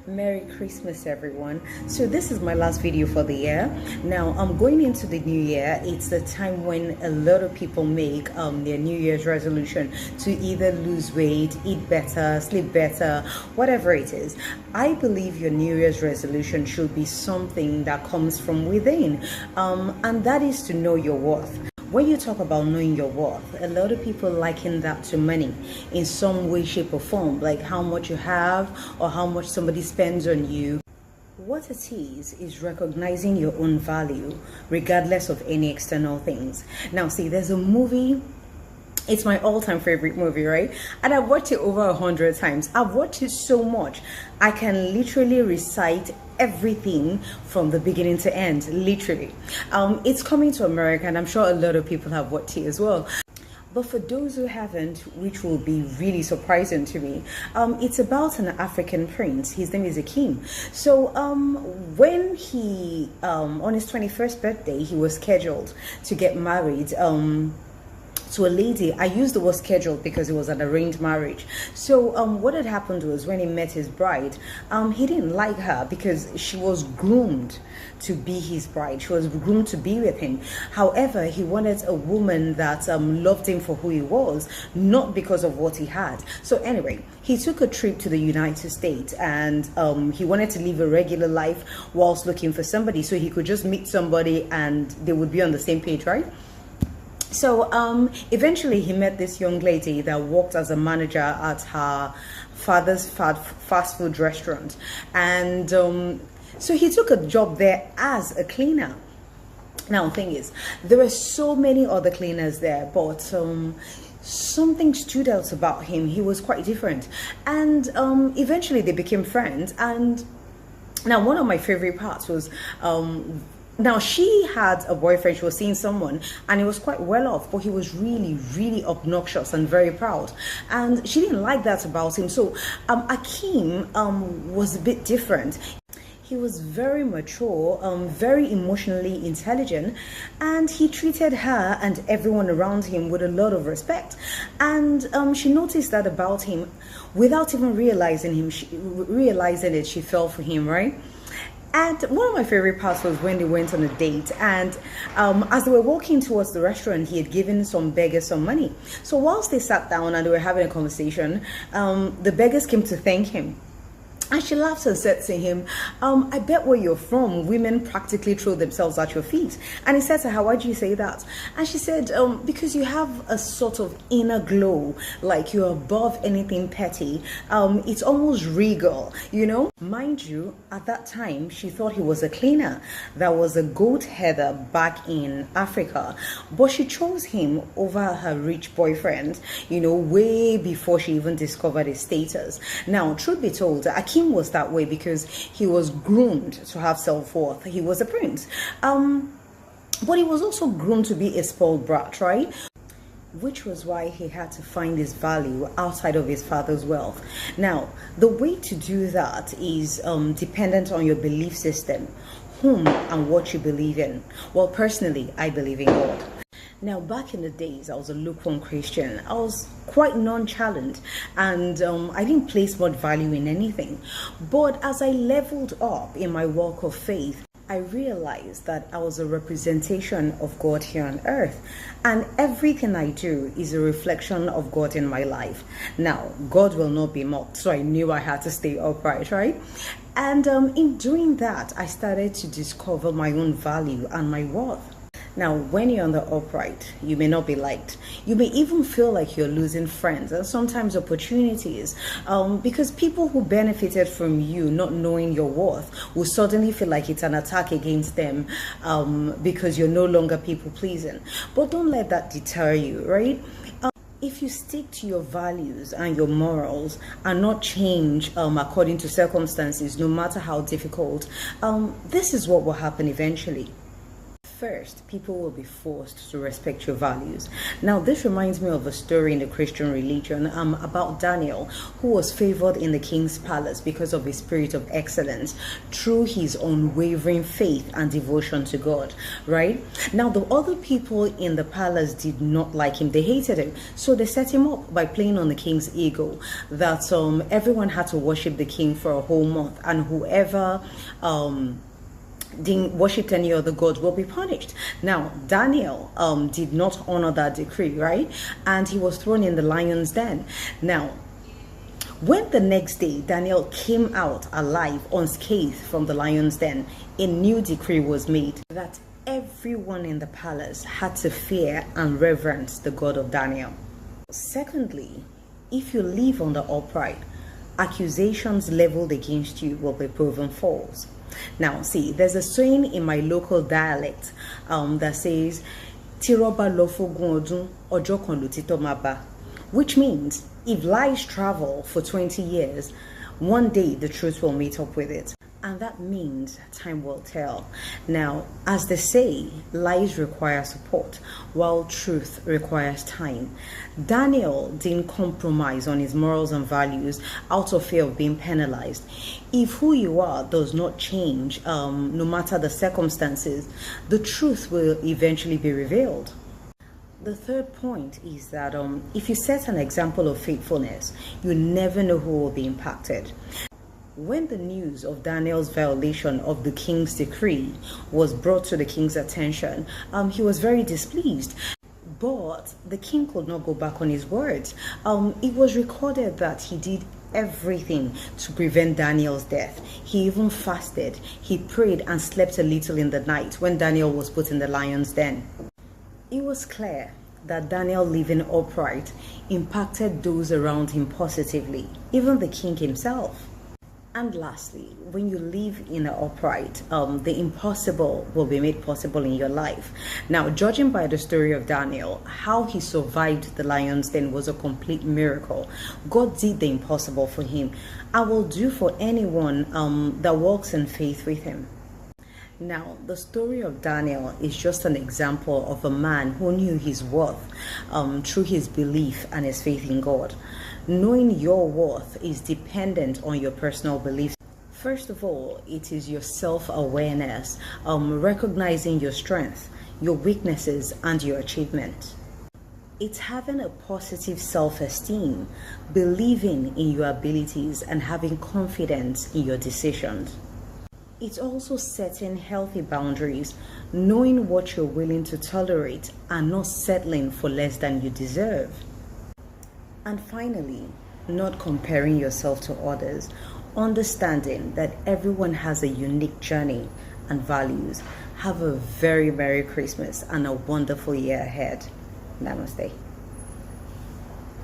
Merry Christmas, everyone. So this is my last video for the year. Now I'm going into the new year. It's the time when a lot of people make their New Year's resolution to either lose weight, eat better, sleep better, whatever it is. I believe your New Year's resolution should be something that comes from within, and that is to know your worth. When you talk about knowing your worth, a lot of people liken that to money in some way, shape, or form, like how much you have or how much somebody spends on you. What it is recognizing your own value regardless of any external things. Now, see, there's a movie. It's my all-time favorite movie, right? And I've watched it over 100 times. I've watched it so much. I can literally recite everything from the beginning to end, literally. It's coming to America, and I'm sure a lot of people have watched it as well. But for those who haven't, which will be really surprising to me, it's about an African prince. His name is Akeem. So when he, on his 21st birthday, he was scheduled to get married to a lady. I use the word scheduled because it was an arranged marriage. So what had happened was when he met his bride, he didn't like her because she was groomed to be his bride. She was groomed to be with him. However, he wanted a woman that loved him for who he was, not because of what he had. So anyway, he took a trip to the United States, and he wanted to live a regular life whilst looking for somebody, so he could just meet somebody and they would be on the same page, right? So eventually he met this young lady that worked as a manager at her father's fast food restaurant, and so he took a job there as a cleaner. Now the thing is, there were so many other cleaners there, but something stood out about him. He was quite different, and eventually they became friends. And now one of my favorite parts was now she had a boyfriend. She was seeing someone, and he was quite well off, but he was really obnoxious and very proud, and she didn't like that about him. So Akeem was a bit different. He was very mature, very emotionally intelligent, and he treated her and everyone around him with a lot of respect. And she noticed that about him without even realizing it. She fell for him, right? And one of my favorite parts was when they went on a date, and as they were walking towards the restaurant, he had given some beggars some money. So whilst they sat down and they were having a conversation, the beggars came to thank him. And she laughed and said to him, I bet where you're from, women practically throw themselves at your feet. And he said to her, why do you say that? And she said, because you have a sort of inner glow, like you're above anything petty. It's almost regal, you know? Mind you, at that time, she thought he was a cleaner that was a goat herder back in Africa. But she chose him over her rich boyfriend, you know, way before she even discovered his status. Now, truth be told, Akeem was that way because he was groomed to have self-worth. He was a prince, but he was also groomed to be a spoiled brat, right? Which was why he had to find his value outside of his father's wealth. Now, the way to do that is dependent on your belief system, whom and what you believe in. Well, personally, I believe in God. Now, back in the days, I was a lukewarm Christian. I was quite nonchalant, and I didn't place much value in anything. But as I leveled up in my walk of faith, I realized that I was a representation of God here on earth, and everything I do is a reflection of God in my life. Now, God will not be mocked, so I knew I had to stay upright, right? And in doing that, I started to discover my own value and my worth. Now, when you're on the upright, you may not be liked. You may even feel like you're losing friends and sometimes opportunities, because people who benefited from you not knowing your worth will suddenly feel like it's an attack against them because you're no longer people pleasing. But don't let that deter you, right? If you stick to your values and your morals and not change according to circumstances, no matter how difficult, this is what will happen eventually. First, people will be forced to respect your values. Now, this reminds me of a story in the Christian religion about Daniel, who was favored in the king's palace because of his spirit of excellence through his unwavering faith and devotion to God, right? Now, the other people in the palace did not like him. They hated him. So they set him up by playing on the king's ego that everyone had to worship the king for a whole month, and whoever didn't worship any other god will be punished. Now, Daniel did not honor that decree, right? And he was thrown in the lion's den. Now, when the next day Daniel came out alive, unscathed from the lion's den, a new decree was made that everyone in the palace had to fear and reverence the God of Daniel. Secondly, if you live on the upright, accusations leveled against you will be proven false. Now, see, there's a saying in my local dialect that says, Tiroba lofogun odun, ojo kan lotito maba, which means if lies travel for 20 years, one day the truth will meet up with it. And that means time will tell. Now, as they say, lies require support, while truth requires time. Daniel didn't compromise on his morals and values out of fear of being penalized. If who you are does not change, no matter the circumstances, the truth will eventually be revealed. The third point is that if you set an example of faithfulness, you never know who will be impacted. When the news of Daniel's violation of the king's decree was brought to the king's attention, he was very displeased. But the king could not go back on his words. It was recorded that he did everything to prevent Daniel's death. He even fasted, he prayed and slept a little in the night when Daniel was put in the lion's den. It was clear that Daniel living upright impacted those around him positively, even the king himself. And lastly, when you live in an upright, the impossible will be made possible in your life. Now, judging by the story of Daniel, how he survived the lion's den was a complete miracle. God did the impossible for him. I will do for anyone that walks in faith with him. Now, the story of Daniel is just an example of a man who knew his worth through his belief and his faith in God. Knowing your worth is dependent on your personal beliefs. First of all, it is your self-awareness, recognizing your strength, your weaknesses, and your achievements. It's having a positive self-esteem, believing in your abilities, and having confidence in your decisions. It's also setting healthy boundaries, knowing what you're willing to tolerate and not settling for less than you deserve. And finally, not comparing yourself to others, understanding that everyone has a unique journey and values. Have a very Merry Christmas and a wonderful year ahead. Namaste.